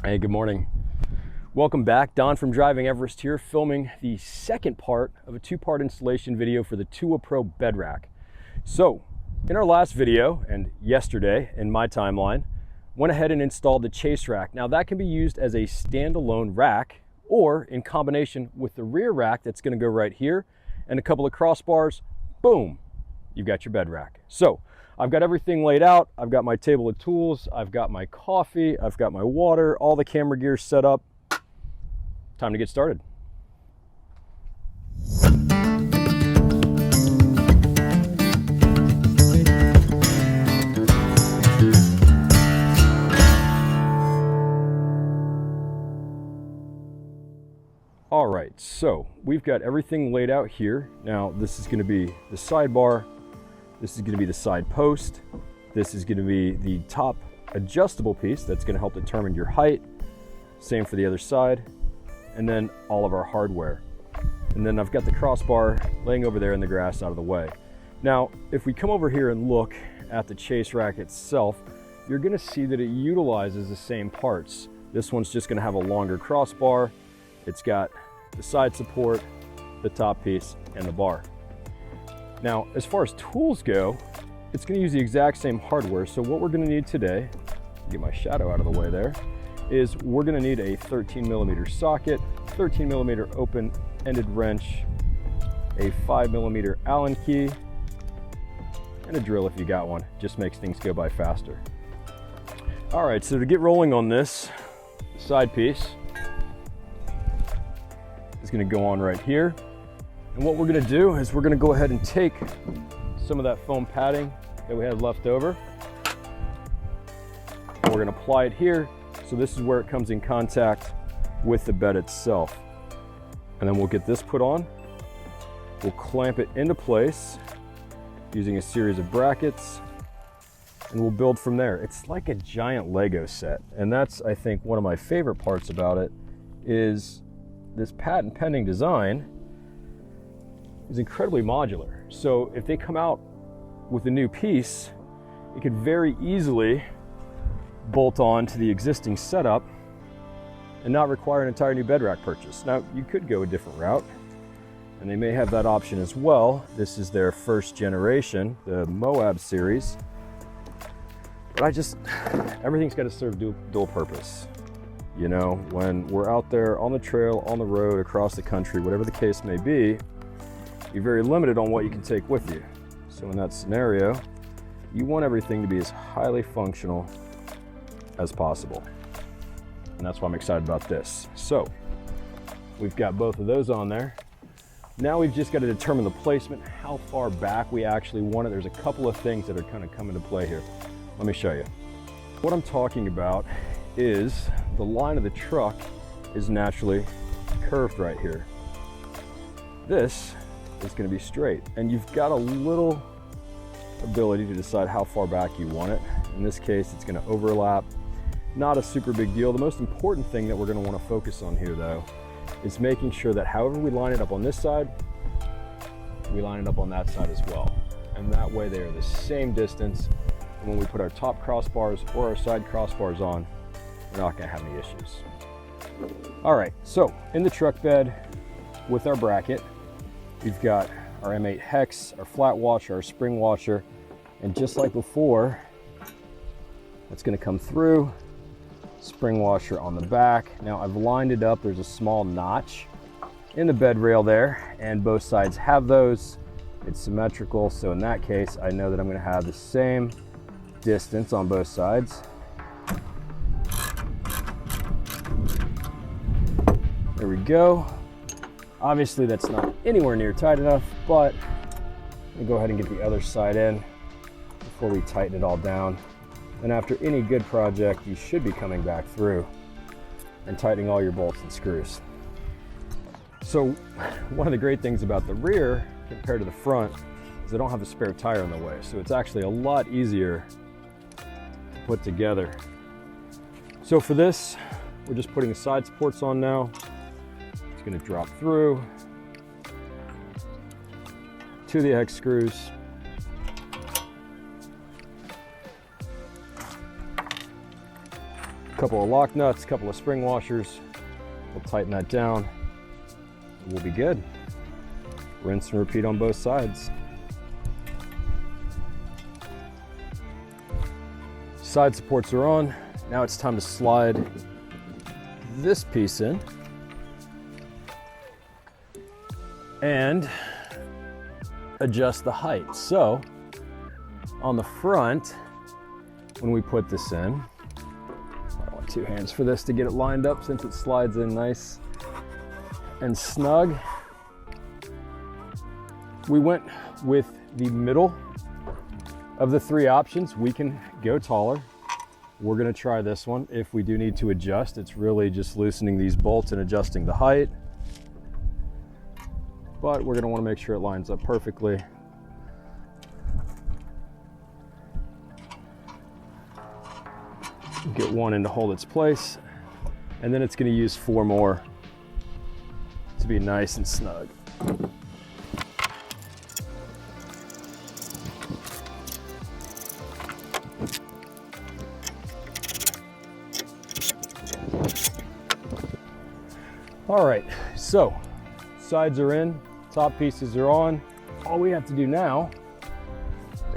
Hey, good morning. Welcome back. Don from Driving Everest here, filming the second part of a two-part installation video for the TUWA Pro Bed Rack. So, in our last video, and yesterday in my timeline, went ahead and installed the chase rack. Now that can be used as a standalone rack or in combination with the rear rack that's going to go right here and a couple of crossbars. Boom, you've got your bed rack. So I've got everything laid out. I've got my table of tools, I've got my coffee, I've got my water, all the camera gear set up. Time to get started. All right, so we've got everything laid out here. Now this is going to be the sidebar. This is going to be the side post. This is going to be the top adjustable piece that's going to help determine your height. Same for the other side. And then all of our hardware. And then I've got the crossbar laying over there in the grass out of the way. Now, if we come over here and look at the chase rack itself, you're going to see that it utilizes the same parts. This one's just going to have a longer crossbar. It's got the side support, the top piece, and the bar. Now, as far as tools go, it's going to use the exact same hardware. So what we're going to need today, get my shadow out of the way there, is we're going to need a 13mm socket, 13mm open-ended wrench, a 5mm Allen key, and a drill if you got one. Just makes things go by faster. All right, so to get rolling on this, side piece is going to go on right here. And what we're going to do is we're going to go ahead and take some of that foam padding that we had left over, and we're going to apply it here. So this is where it comes in contact with the bed itself. And then we'll get this put on. We'll clamp it into place using a series of brackets, and we'll build from there. It's like a giant Lego set. And that's, I think, one of my favorite parts about it is this patent pending design is incredibly modular. So if they come out with a new piece, it could very easily bolt on to the existing setup and not require an entire new bed rack purchase. Now, you could go a different route, and they may have that option as well. This is their first generation, the Moab series. But everything's got to serve dual purpose. You know, when we're out there on the trail, on the road, across the country, whatever the case may be, you're very limited on what you can take with you. So in that scenario, you want everything to be as highly functional as possible. And that's why I'm excited about this. So we've got both of those on there. Now we've just got to determine the placement, how far back we actually want it. There's a couple of things that are kind of coming into play here. Let me show you. What I'm talking about is the line of the truck is naturally curved right here. This is going to be straight, and you've got a little ability to decide how far back you want it. In this case, it's going to overlap. Not a super big deal. The most important thing that we're going to want to focus on here, though, is making sure that however we line it up on this side, we line it up on that side as well. And that way they are the same distance. And when we put our top crossbars or our side crossbars on, we're not going to have any issues. All right, so in the truck bed with our bracket, we've got our M8 hex, our flat washer, our spring washer, and just like before, that's going to come through. Spring washer on the back. Now I've lined it up. There's a small notch in the bed rail there, and both sides have those. It's symmetrical, so in that case, I know that I'm going to have the same distance on both sides. There we go. Obviously that's not anywhere near tight enough, but we'll go ahead and get the other side in before we tighten it all down. And after any good project, you should be coming back through and tightening all your bolts and screws. So one of the great things about the rear compared to the front is I don't have a spare tire in the way. So it's actually a lot easier to put together. So for this, we're just putting the side supports on now. It's going to drop through to the hex screws. couple of lock nuts, a couple of spring washers. We'll tighten that down. We'll be good. Rinse and repeat on both sides. Side supports are on. Now it's time to slide this piece in and adjust the height. So on the front, when we put this in, I want two hands for this to get it lined up since it slides in nice and snug. We went with the middle of the three options. We can go taller. We're gonna try this one. If we do need to adjust, it's really just loosening these bolts and adjusting the height. But we're gonna wanna make sure it lines up perfectly. Get one in to hold its place. And then it's gonna use four more to be nice and snug. All right, so sides are in, top pieces are on. All we have to do now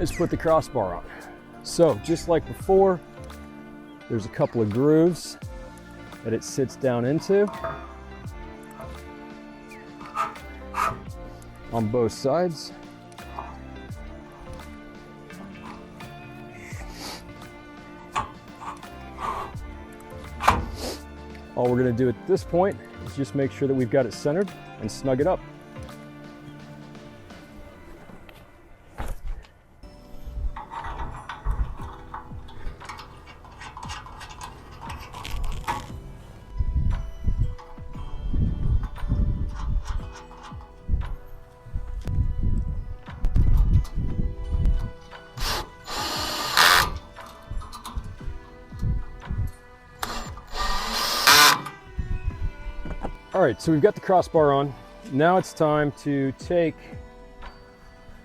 is put the crossbar on. So just like before, there's a couple of grooves that it sits down into on both sides. All we're gonna do at this point is just make sure that we've got it centered and snug it up. All right, so we've got the crossbar on. Now it's time to take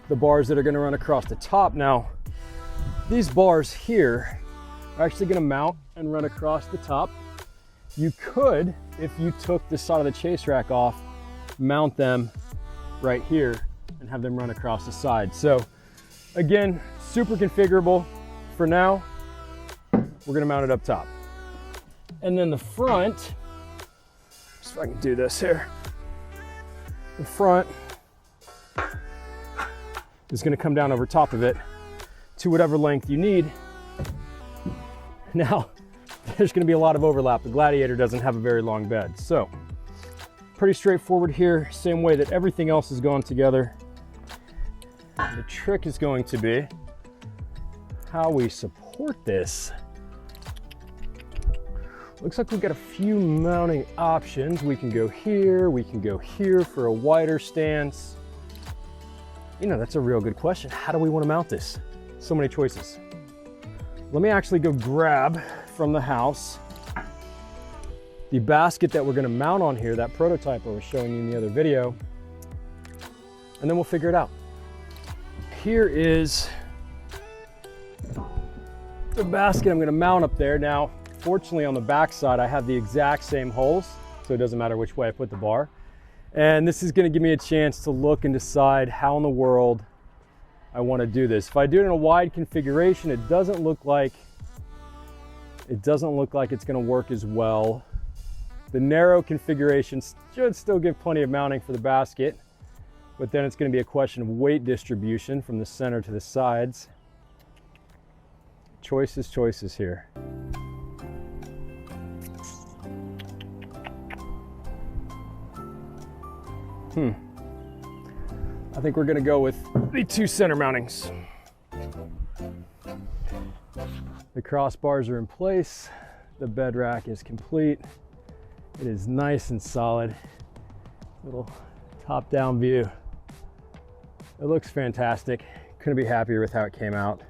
the bars that are gonna run across the top. Now, these bars here are actually gonna mount and run across the top. You could, if you took the side of the chase rack off, mount them right here and have them run across the side. So again, super configurable. For now, we're gonna mount it up top. And then the front, if I can do this here. The front is going to come down over top of it to whatever length you need. Now, there's going to be a lot of overlap. The Gladiator doesn't have a very long bed. So, pretty straightforward here, same way that everything else has gone together. The trick is going to be how we support this. Looks like we've got a few mounting options. We can go here for a wider stance. You know, that's a real good question. How do we want to mount this? So many choices. Let me actually go grab from the house the basket that we're going to mount on here, that prototype I was showing you in the other video, and then we'll figure it out. Here is the basket I'm going to mount up there. Now, fortunately, on the back side, I have the exact same holes, so it doesn't matter which way I put the bar. And this is going to give me a chance to look and decide how in the world I want to do this. If I do it in a wide configuration, it doesn't look like it's going to work as well. The narrow configuration should still give plenty of mounting for the basket, but then it's going to be a question of weight distribution from the center to the sides. Choices here. I think we're gonna go with the two center mountings. The crossbars are in place. The bed rack is complete. It is nice and solid. Little top-down view. It looks fantastic. Couldn't be happier with how it came out.